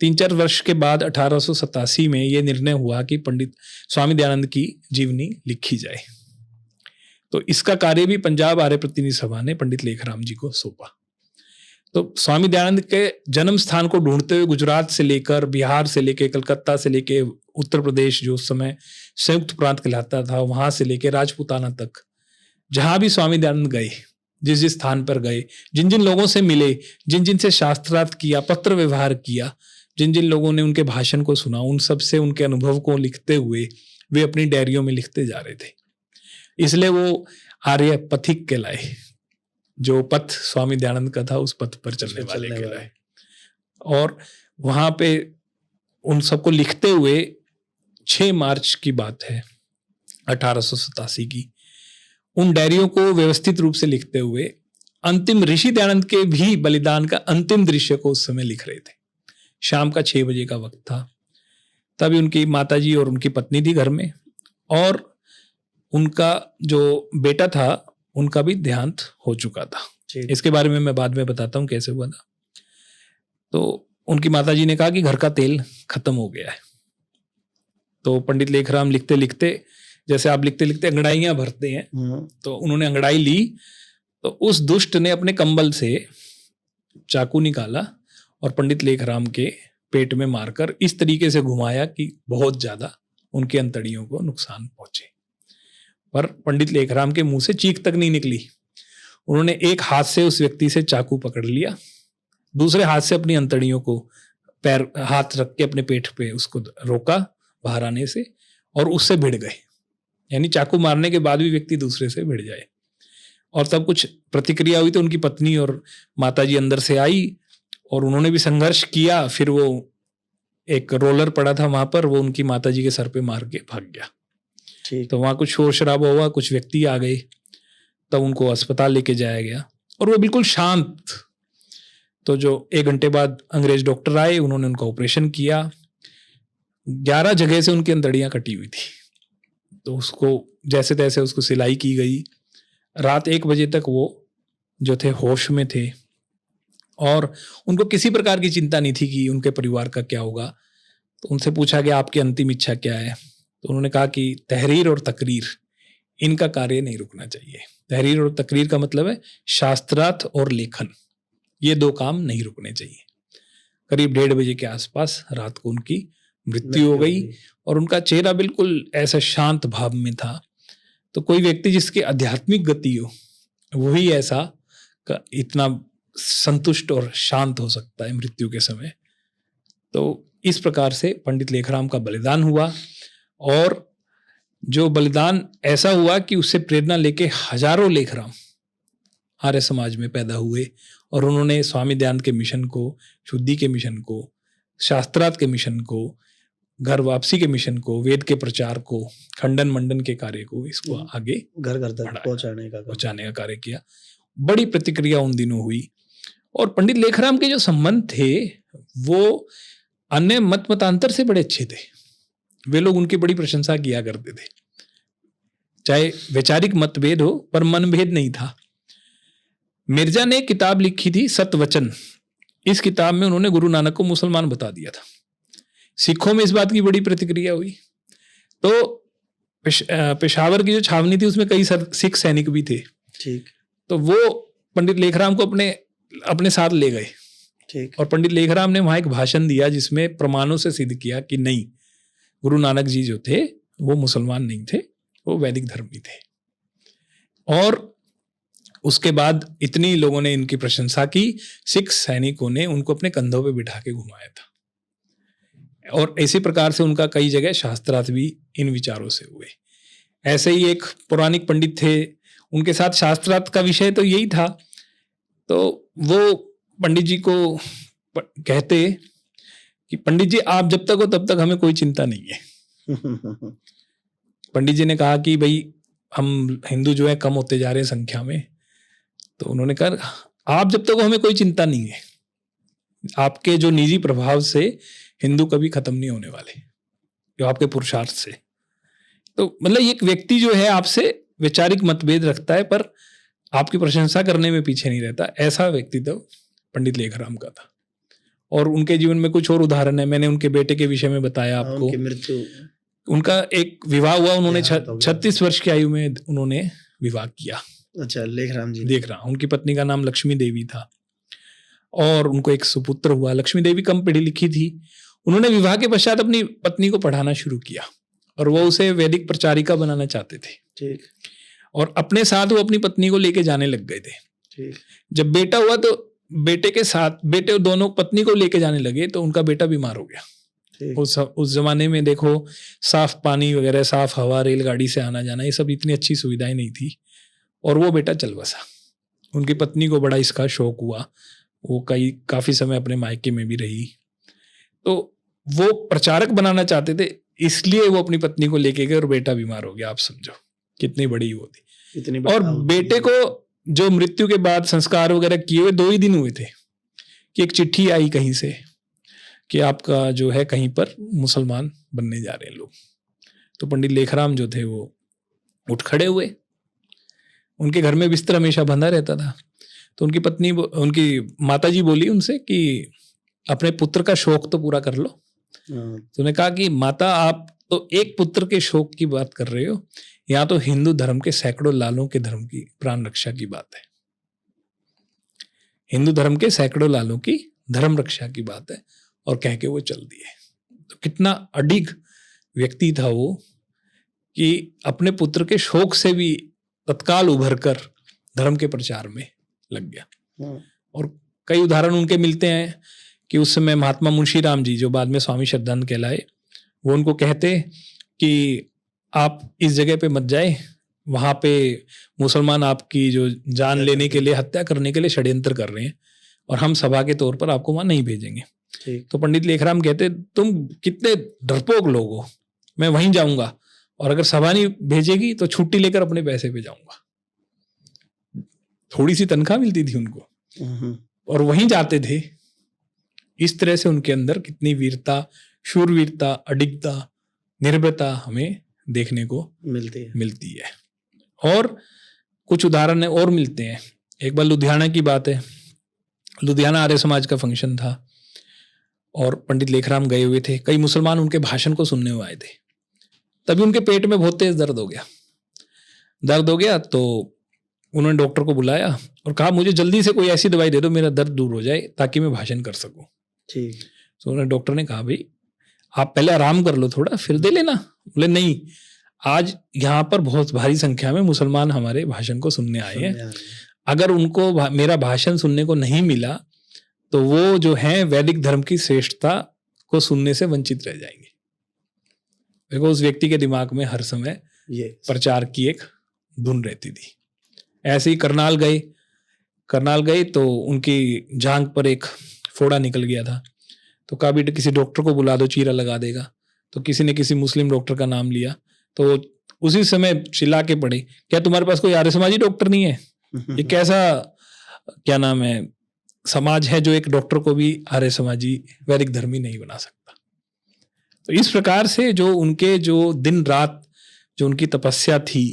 3-4 वर्ष के बाद 1887 में यह निर्णय हुआ कि पंडित स्वामी दयानंद की जीवनी लिखी जाए। तो इसका कार्य भी पंजाब आर्य प्रतिनिधि सभा ने पंडित लेखराम जी को सौंपा। तो स्वामी दयानंद के जन्म स्थान को ढूंढते हुए गुजरात से लेकर, बिहार से लेकर, कलकत्ता से लेकर, उत्तर प्रदेश जो उस समय संयुक्त प्रांत कहलाता था, वहां से लेकर राजपूताना तक, जहां भी स्वामी दयानंद गए, जिस जिस स्थान पर गए, जिन जिन लोगों से मिले, जिन जिन से शास्त्रार्थ किया, पत्र व्यवहार किया, जिन जिन लोगों ने उनके भाषण को सुना, उन सब से उनके अनुभव को लिखते हुए वे अपनी डायरियों में लिखते जा रहे थे। इसलिए वो आर्य पथिक कहलाए। जो पथ स्वामी दयानंद का था उस पथ पर चलने वाले कहलाए। और वहां पे उन सबको लिखते हुए 6 मार्च की बात है 1887 की, उन डायरियों को व्यवस्थित रूप से लिखते हुए अंतिम ऋषि दयानंद के भी बलिदान का अंतिम दृश्य को उस समय लिख रहे थे। शाम का 6 बजे का वक्त था। तभी उनकी माताजी और उनकी पत्नी थी घर में, और उनका जो बेटा था उनका भी देहांत हो चुका था। इसके बारे में मैं बाद में बताता हूँ कैसे हुआ था। तो उनकी माताजी ने कहा कि घर का तेल खत्म हो गया है। तो पंडित लेखराम लिखते लिखते, जैसे आप लिखते लिखते अंगड़ाइयां भरते हैं, तो उन्होंने अंगड़ाई ली, तो उस दुष्ट ने अपने कंबल से चाकू निकाला और पंडित लेखराम के पेट में मारकर इस तरीके से घुमाया कि बहुत ज्यादा उनके अंतड़ियों को नुकसान पहुंचे। पर पंडित लेखराम के मुंह से चीख तक नहीं निकली। उन्होंने एक हाथ से उस व्यक्ति से चाकू पकड़ लिया, दूसरे हाथ से अपनी अंतड़ियों को पैर हाथ रख के अपने पेट पे उसको रोका बाहर आने से, और उससे भिड़ गए। यानी चाकू मारने के बाद भी व्यक्ति दूसरे से भिड़ जाए। और तब कुछ प्रतिक्रिया हुई तो उनकी पत्नी और माताजी अंदर से आई और उन्होंने भी संघर्ष किया। फिर वो एक रोलर पड़ा था वहां पर, वो उनकी माताजी के सर पे मार के भाग गया। तो वहां कुछ शोर शराबा हुआ, कुछ व्यक्ति आ गए, तब उनको अस्पताल लेके जाया गया और वो बिल्कुल शांत। तो जो 1 घंटे बाद अंग्रेज डॉक्टर आए, उन्होंने उनका ऑपरेशन किया। 11 जगह से उनकी अंतड़ियां कटी हुई थी, तो उसको जैसे तैसे उसको सिलाई की गई। रात 1 बजे तक वो जो थे होश में थे और उनको किसी प्रकार की चिंता नहीं थी कि उनके परिवार का क्या होगा। तो उनसे पूछा कि आपकी अंतिम इच्छा क्या है, तो उन्होंने कहा कि तहरीर और तकरीर, इनका कार्य नहीं रुकना चाहिए। तहरीर और तकरीर का मतलब है शास्त्रार्थ और लेखन, ये 2 काम नहीं रुकने चाहिए। करीब 1:30 बजे के आसपास रात को उनकी मृत्यु हो गई और उनका चेहरा बिल्कुल ऐसा शांत भाव में था। तो कोई व्यक्ति जिसकी आध्यात्मिक गति हो वही ऐसा इतना संतुष्ट और शांत हो सकता है मृत्यु के समय। तो इस प्रकार से पंडित लेखराम का बलिदान हुआ, और जो बलिदान ऐसा हुआ कि उससे प्रेरणा लेके हजारों लेखराम आर्य समाज में पैदा हुए और उन्होंने स्वामी दयानंद के मिशन को, शुद्धि के मिशन को, शास्त्रार्थ के मिशन को, घर वापसी के मिशन को, वेद के प्रचार को, खंडन मंडन के कार्य को, इसको आगे
घर घर तक पहुंचाने
का कार्य किया। बड़ी प्रतिक्रिया उन दिनों हुई। और पंडित लेखराम के जो संबंध थे वो अन्य मतांतर से बड़े अच्छे थे। वे लोग उनकी बड़ी प्रशंसा किया करते थे, चाहे वैचारिक मतभेद हो पर मनभेद नहीं था। मिर्जा ने किताब लिखी थी सतवचन। इस किताब में उन्होंने गुरु नानक को मुसलमान बता दिया था। सिखों में इस बात की बड़ी प्रतिक्रिया हुई। तो पेशावर की जो छावनी थी उसमें कई सिख सैनिक भी थे।
ठीक।
तो वो पंडित लेखराम को अपने साथ ले गए।
ठीक।
और पंडित लेखराम ने वहां एक भाषण दिया जिसमें प्रमाणों से सिद्ध किया कि नहीं, गुरु नानक जी जो थे वो मुसलमान नहीं थे, वो वैदिक धर्मी थे। और उसके बाद इतनी लोगों ने इनकी प्रशंसा की, सिख सैनिकों ने उनको अपने कंधों पे बिठा के घुमाया था। और इसी प्रकार से उनका कई जगह शास्त्रार्थ भी इन विचारों से हुए। ऐसे ही एक पौराणिक पंडित थे, उनके साथ शास्त्रार्थ का विषय तो यही था। तो वो पंडित जी को कहते कि पंडित जी आप जब तक हो तब तक हमें कोई चिंता नहीं है। पंडित जी ने कहा कि भाई हम हिंदू जो है कम होते जा रहे हैं संख्या में। तो उन्होंने कहा आप जब तक हो हमें कोई चिंता नहीं है, आपके जो निजी प्रभाव से हिंदू कभी खत्म नहीं होने वाले, जो आपके पुरुषार्थ से। तो मतलब एक व्यक्ति जो है आपसे वैचारिक मतभेद रखता है पर आपकी प्रशंसा करने में पीछे नहीं रहता, ऐसा व्यक्तित्व पंडित लेखराम का था। और उनके जीवन में कुछ और उदाहरण है। मैंने उनके बेटे के विषय में बताया आपको,
उनकी मृत्यु,
उनका एक विवाह हुआ, उन्होंने 36 वर्ष की आयु में उन्होंने विवाह किया।
अच्छा, लेखराम जी।
देख रहा, उनकी पत्नी का नाम लक्ष्मी देवी था और उनको एक सुपुत्र हुआ। लक्ष्मी देवी कम पढ़ी लिखी थी। उन्होंने विवाह के पश्चात अपनी पत्नी को पढ़ाना शुरू किया और वो उसे वैदिक प्रचारिका बनाना चाहते थे।
ठीक।
और अपने साथ वो अपनी पत्नी को लेके जाने लग गए थे।
ठीक।
जब बेटा हुआ तो बेटे के साथ बेटे दोनों पत्नी को लेके जाने लगे तो उनका बेटा बीमार हो गया। उस जमाने में देखो साफ पानी वगैरह, साफ हवा, रेलगाड़ी से आना जाना, ये सब इतनी अच्छी सुविधाएं नहीं थी और वो बेटा चल बसा। उनकी पत्नी को बड़ा इसका शौक हुआ, वो काफी समय अपने मायके में भी रही। तो वो प्रचारक बनाना चाहते थे, इसलिए वो अपनी पत्नी को लेके गए और बेटा बीमार हो गया। आप समझो कितनी बड़ी वो थी। और बेटे को जो मृत्यु के बाद संस्कार वगैरह किए हुए 2 ही दिन हुए थे कि एक चिट्ठी आई कहीं से कि आपका जो है कहीं पर मुसलमान बनने जा रहे हैं लोग। तो पंडित लेखराम जो थे वो उठ खड़े हुए। उनके घर में बिस्तर हमेशा बंधा रहता था। तो उनकी माताजी बोली उनसे कि अपने पुत्र का शौक तो पूरा कर लो। तो उन्होंने कहा कि माता आप तो एक पुत्र के शौक की बात कर रहे हो, यहाँ तो हिंदू धर्म के सैकड़ों लालों के धर्म की प्राण रक्षा की बात है। हिंदू धर्म के सैकड़ों लालों की धर्म रक्षा की बात है। और कह के वो चल दिए। तो कितना अडिग व्यक्ति था वो कि अपने पुत्र के शौक से भी तत्काल उभर कर धर्म के प्रचार में लग गया। और कई उदाहरण उनके मिलते हैं कि उस समय महात्मा मुंशी राम जी, जो बाद में स्वामी श्रद्धानंद कहलाए, वो उनको कहते कि आप इस जगह पे मत जाए, वहां पे मुसलमान आपकी जो जान लेने के लिए, हत्या करने के लिए षड्यंत्र कर रहे हैं और हम सभा के तौर पर आपको वहां नहीं भेजेंगे। तो पंडित लेखराम कहते तुम कितने डरपोक लोग हो, मैं वहीं जाऊंगा और अगर सभा नहीं भेजेगी तो छुट्टी लेकर अपने पैसे पे जाऊंगा। थोड़ी सी तनख्वाह मिलती थी उनको और वहीं जाते थे। इस तरह से उनके अंदर कितनी वीरता, शूरवीरता, अडिगता, निर्भयता हमें देखने को मिलती है। और कुछ उदाहरण और मिलते हैं। एक बार लुधियाना की बात है। लुधियाना आर्य समाज का फंक्शन था और पंडित लेखराम गए हुए थे। कई मुसलमान उनके भाषण को सुनने हुए आए थे। तभी उनके पेट में बहुत तेज दर्द हो गया। तो उन्होंने डॉक्टर को बुलाया और कहा मुझे जल्दी से कोई ऐसी दवाई दे दो मेरा दर्द दूर हो जाए ताकि मैं भाषण कर सकूं।
ठीक।
तो उन्होंने डॉक्टर ने कहा भाई आप पहले आराम कर लो थोड़ा, फिर दे लेना। बोले नहीं, आज यहाँ पर बहुत भारी संख्या में मुसलमान हमारे भाषण को सुनने आए हैं, अगर उनको मेरा भाषण सुनने को नहीं मिला तो वो जो है वैदिक धर्म की श्रेष्ठता को सुनने से वंचित रह जाएंगे। देखो उस व्यक्ति के दिमाग में हर समय प्रचार की एक धुन रहती थी। ऐसे ही करनाल गए तो उनकी जांघ पर एक फोड़ा निकल गया था। तो कहा बेटा किसी डॉक्टर को बुला दो, चीरा लगा देगा। तो किसी ने किसी मुस्लिम डॉक्टर का नाम लिया। तो उसी समय चिल्ला के पड़े, क्या तुम्हारे पास कोई आर्य समाजी डॉक्टर नहीं है? ये कैसा क्या नाम है समाज है जो एक डॉक्टर को भी आर्य समाजी वैदिक धर्मी नहीं बना सकता। तो इस प्रकार से जो उनके जो दिन रात जो उनकी तपस्या थी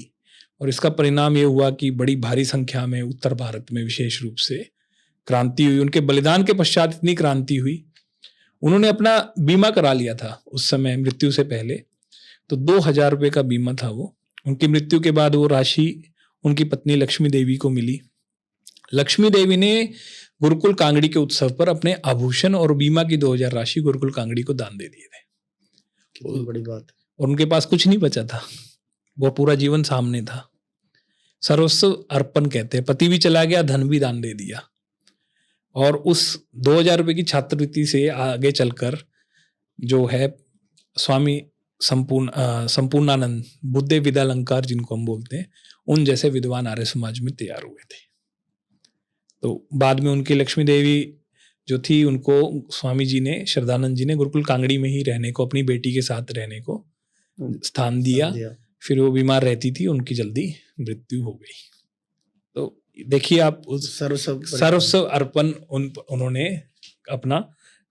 और इसका परिणाम ये हुआ कि बड़ी भारी संख्या में उत्तर भारत में विशेष रूप से क्रांति हुई। उनके बलिदान के पश्चात इतनी क्रांति हुई। उन्होंने अपना बीमा करा लिया था उस समय मृत्यु से पहले। तो 2000 रुपये का बीमा था वो। उनकी मृत्यु के बाद वो राशि उनकी पत्नी लक्ष्मी देवी को मिली। लक्ष्मी देवी ने गुरुकुल कांगड़ी के उत्सव पर अपने आभूषण और बीमा की 2000 राशि गुरुकुल कांगड़ी को दान दे दिए थे।
कितनी बड़ी बात।
और उनके पास कुछ नहीं बचा था, वो पूरा जीवन सामने था। सर्वस्व अर्पण कहते हैं, पति भी चला गया, धन भी दान दे दिया, और उस 2000 रुपये की छात्रवृत्ति से आगे चलकर जो है स्वामी संपूर्णानंद, बुद्धे विद्यालंकार जिनको हम बोलते हैं, उन जैसे विद्वान आर्य समाज में तैयार हुए थे। तो बाद में उनकी लक्ष्मी देवी जो थी, उनको स्वामी जी ने, श्रद्धानंद जी ने गुरुकुल कांगड़ी में ही रहने को, अपनी बेटी के साथ रहने को स्थान दिया। फिर वो बीमार रहती थी, उनकी जल्दी मृत्यु हो गई। तो देखिए आप, उस सर्वस्व अर्पण उन्होंने अपना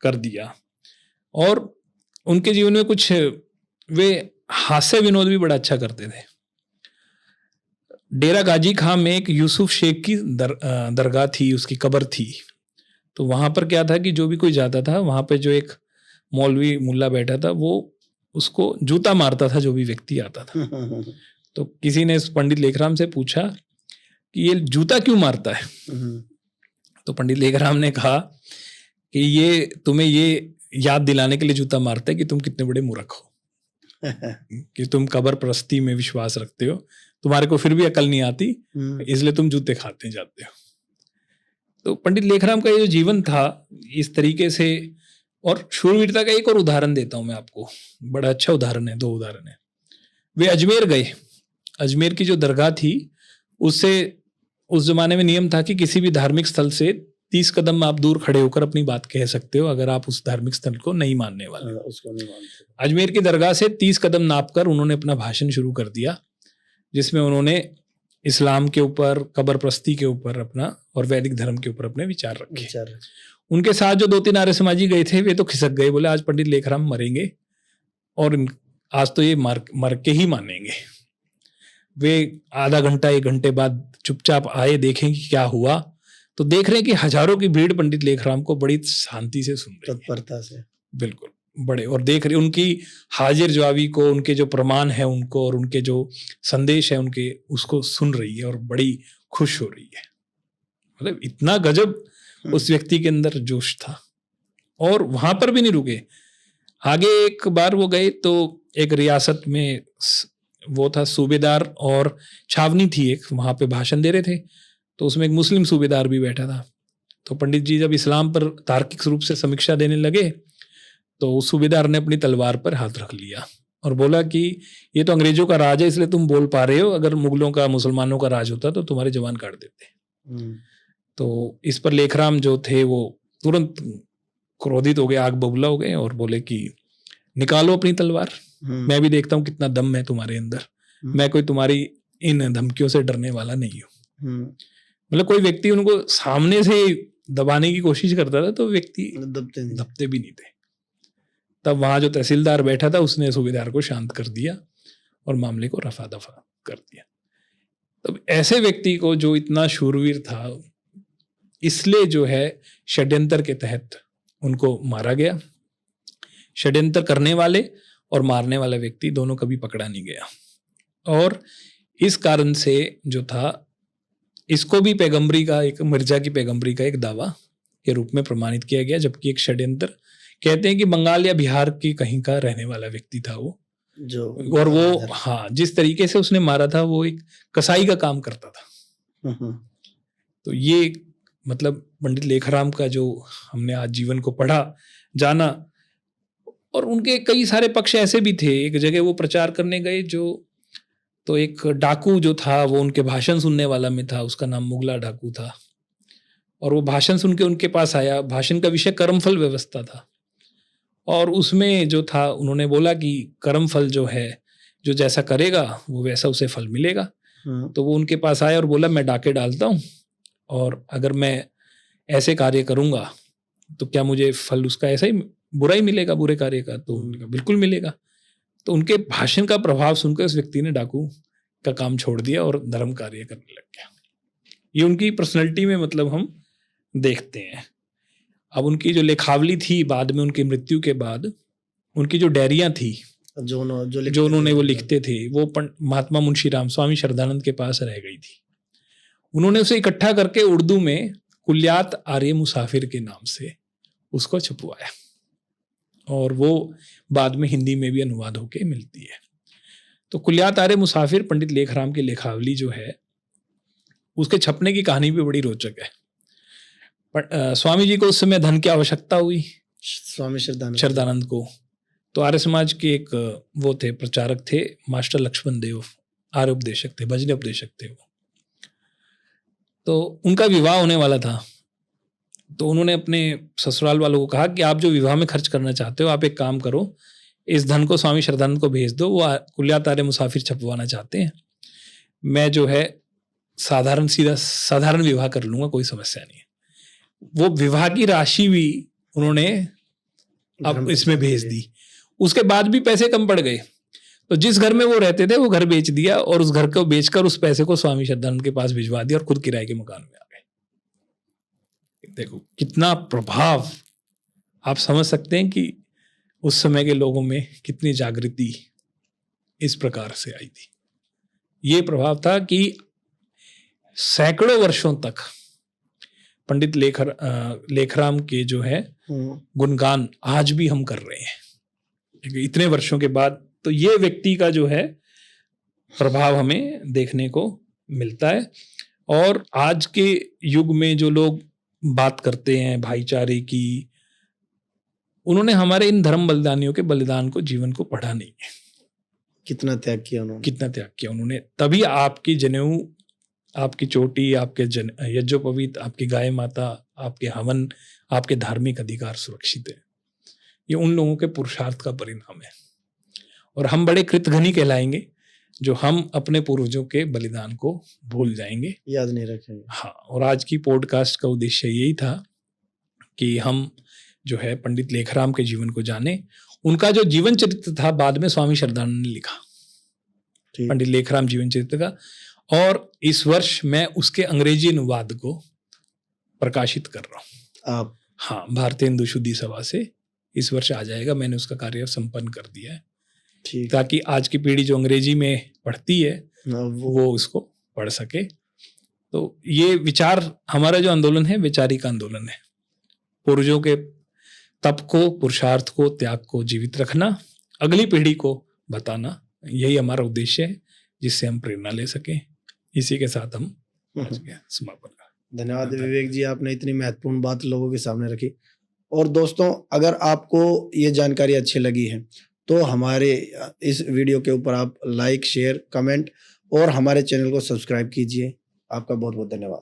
कर दिया। और उनके जीवन में कुछ, वे हास्य विनोद भी बड़ा अच्छा करते थे। डेरा गाजी खां में एक यूसुफ शेख की दरगाह थी, उसकी कब्र थी। तो वहां पर क्या था कि जो भी कोई जाता था, वहां पे जो एक मौलवी मुल्ला बैठा था, वो उसको जूता मारता था जो भी व्यक्ति आता था। तो किसी ने पंडित लेखराम से पूछा कि ये जूता क्यों मारता है? तो पंडित लेखराम ने कहा कि ये तुम्हें ये याद दिलाने के लिए जूता मारता है कि तुम कितने बड़े मूर्ख हो, कि तुम कब्र परस्ती में विश्वास रखते हो, तुम्हारे को फिर भी अकल नहीं आती, इसलिए तुम जूते खाते जाते हो। तो पंडित लेखराम का ये जो जीवन था इस तरीके से। और शूरवीरता का एक और उदाहरण देता हूं मैं आपको, बड़ा अच्छा उदाहरण है, 2 उदाहरण है। वे अजमेर गए। अजमेर की जो दरगाह थी, उससे उस जमाने में नियम था कि किसी भी धार्मिक स्थल से 30 कदम आप दूर खड़े होकर अपनी बात कह सकते हो, अगर आप उस धार्मिक स्थल को नहीं मानने वाले, उसको नहीं मानते। अजमेर की दरगाह से 30 कदम नापकर उन्होंने अपना भाषण शुरू कर दिया, जिसमें उन्होंने इस्लाम के ऊपर, कब्र परस्ती के ऊपर अपना, और वैदिक धर्म के ऊपर अपने विचार रखे। उनके साथ जो 2-3 आर्य समाजी गए थे, वे तो खिसक गए, बोले आज पंडित लेखराम मरेंगे और आज तो ये मर के ही मानेंगे। वे आधा घंटा 1 घंटे बाद चुपचाप आए, देखें कि क्या हुआ। तो देख रहे हैं कि हजारों की भीड़ पंडित लेखराम को बड़ी शांति से सुन रही है, तत्परता से, बिल्कुल बड़े, और देख रहे उनकी हाजिर जवाबी को, उनके जो प्रमाण है उनको, और उनके जो संदेश है उनके, उसको सुन रही है और बड़ी खुश हो रही है। मतलब इतना गजब उस व्यक्ति के अंदर जोश था। और वहां पर भी नहीं रुके, आगे एक बार वो गए तो एक रियासत में वो था सूबेदार, और छावनी थी एक, वहां पे भाषण दे रहे थे। तो उसमें एक मुस्लिम सूबेदार भी बैठा था। तो पंडित जी जब इस्लाम पर तार्किक रूप से समीक्षा देने लगे, तो उस सूबेदार ने अपनी तलवार पर हाथ रख लिया और बोला कि ये तो अंग्रेजों का राज है, इसलिए तुम बोल पा रहे हो, अगर मुगलों का, मुसलमानों का राज होता तो तुम्हारे जवान काट देते। तो इस पर लेखराम जो थे वो तुरंत क्रोधित हो गए, आग बबूला हो गए, और बोले कि निकालो अपनी तलवार, मैं भी देखता हूँ कितना दम है तुम्हारे अंदर, मैं कोई तुम्हारी इन धमकियों से डरने वाला नहीं हूँ। मतलब कोई व्यक्ति उनको सामने से दबाने की कोशिश करता था, तो व्यक्ति दबते भी नहीं थे। तब वहां जो तहसीलदार बैठा था, उसने सूबेदार को शांत कर दिया और मामले को रफा दफा कर दिया। तब ऐसे व्यक्ति को, जो इतना शूरवीर था, इसलिए जो है षड्यंत्र के तहत उनको मारा गया। षड्यंत्र करने वाले और मारने वाला व्यक्ति दोनों कभी पकड़ा नहीं गया। और इस कारण से जो था, इसको भी पैगंबरी का, एक मिर्जा की पैगंबरी का एक दावा के रूप में प्रमाणित किया गया। जबकि एक षड्यंत्र, कहते हैं कि बंगाल या बिहार की कहीं का रहने वाला व्यक्ति था वो, जो, और वो, हाँ, जिस तरीके से उसने मारा था, वो एक कसाई का काम करता था। तो ये मतलब पंडित लेखराम का जो हमने आज जीवन को पढ़ा, जाना, और उनके कई सारे पक्ष ऐसे भी थे। एक जगह वो प्रचार करने गए, जो तो एक डाकू जो था, वो उनके भाषण सुनने वाला में था, उसका नाम मुगला डाकू था। और वो भाषण सुन के उनके पास आया। भाषण का विषय कर्मफल व्यवस्था था, और उसमें जो था, उन्होंने बोला कि कर्मफल जो है, जो जैसा करेगा वो वैसा उसे फल मिलेगा। तो वो उनके पास आया और बोला, मैं डाके डालता हूँ, और अगर मैं ऐसे कार्य करूंगा तो क्या मुझे फल उसका ऐसा ही बुरा ही मिलेगा, बुरे कार्य का? तो उनका बिल्कुल मिलेगा। तो उनके भाषण का प्रभाव सुनकर उस व्यक्ति ने डाकू का काम छोड़ दिया और धर्म कार्य करने लग गया। ये उनकी पर्सनैलिटी में मतलब हम देखते हैं। अब उनकी जो लेखावली थी, बाद में उनकी मृत्यु के बाद उनकी जो डायरियां थी, जो उन्होंने वो लिखते थे, वो महात्मा मुंशी राम स्वामी श्रद्धानंद के पास रह गई थी। उन्होंने उसे इकट्ठा करके उर्दू में कुल्लियात आर्य मुसाफिर के नाम से उसको छपवाया, और वो बाद में हिंदी में भी अनुवाद होके मिलती है। तो कुलियात आरे मुसाफिर पंडित लेखराम की लेखावली जो है उसके छपने की कहानी भी बड़ी रोचक है। पर स्वामी जी को उस समय धन की आवश्यकता हुई,
स्वामी
श्रद्धानंद को। तो आर्य समाज के एक वो थे, प्रचारक थे, मास्टर लक्ष्मण देव, आर्य उपदेशक थे, भजन उपदेशक थे वो। तो उनका विवाह होने वाला था। तो उन्होंने अपने ससुराल वालों को कहा कि आप जो विवाह में खर्च करना चाहते हो, आप एक काम करो, इस धन को स्वामी श्रद्धानंद को भेज दो, वो कुलियात आरे मुसाफिर छपवाना चाहते हैं, मैं जो है साधारण विवाह कर लूंगा, कोई समस्या नहीं है। वो विवाह की राशि भी उन्होंने अब इसमें भेज दी। उसके बाद भी पैसे कम पड़ गए, तो जिस घर में वो रहते थे वो घर बेच दिया और उस घर को बेचकर उस पैसे को स्वामी श्रद्धानंद के पास भिजवा दिया और खुद किराए के मकान में आ गए। देखो कितना प्रभाव, आप समझ सकते हैं कि उस समय के लोगों में कितनी जागृति इस प्रकार से आई थी। ये प्रभाव था कि सैकड़ों वर्षों तक पंडित लेखराम के जो है गुणगान आज भी हम कर रहे हैं इतने वर्षों के बाद। तो ये व्यक्ति का जो है प्रभाव हमें देखने को मिलता है। और आज के युग में जो लोग बात करते हैं भाईचारे की, उन्होंने हमारे इन धर्म बलिदानियों के बलिदान को, जीवन को पढ़ा नहीं है।
कितना त्याग किया उन्होंने, तभी आपकी जनेऊ, आपकी चोटी, आपके यज्ञोपवीत, आपकी गाय माता, आपके हवन, आपके धार्मिक अधिकार सुरक्षित है। ये उन लोगों के पुरुषार्थ का परिणाम है। और हम बड़े कृतघ्नी कहलाएंगे जो हम अपने पूर्वजों के बलिदान को भूल जाएंगे, याद नहीं रखेंगे।
हाँ, और आज की पॉडकास्ट का उद्देश्य यही था कि हम जो है पंडित लेखराम के जीवन को जाने। उनका जो जीवन चरित्र था बाद में स्वामी श्रद्धानंद ने लिखा, पंडित लेखराम जीवन चरित्र का, और इस वर्ष मैं उसके अंग्रेजी अनुवाद को प्रकाशित कर रहा हूँ
आप?
हाँ, भारतीय हिंदू शुद्धि सभा से इस वर्ष आ जाएगा। मैंने उसका कार्य संपन्न कर दिया है, ताकि आज की पीढ़ी जो अंग्रेजी में पढ़ती है वो उसको पढ़ सके। तो ये विचार, हमारा जो आंदोलन है वैचारिक आंदोलन है, पूर्वजों के तप को, पुरुषार्थ को, त्याग को जीवित रखना, अगली पीढ़ी को बताना, यही हमारा उद्देश्य है, जिससे हम प्रेरणा ले सकें। इसी के साथ हम समापन।
धन्यवाद विवेक जी, आपने इतनी महत्वपूर्ण बात लोगों के सामने रखी। और दोस्तों, अगर आपको ये जानकारी अच्छी लगी है तो हमारे इस वीडियो के ऊपर आप लाइक, शेयर, कमेंट और हमारे चैनल को सब्सक्राइब कीजिए। आपका बहुत बहुत धन्यवाद।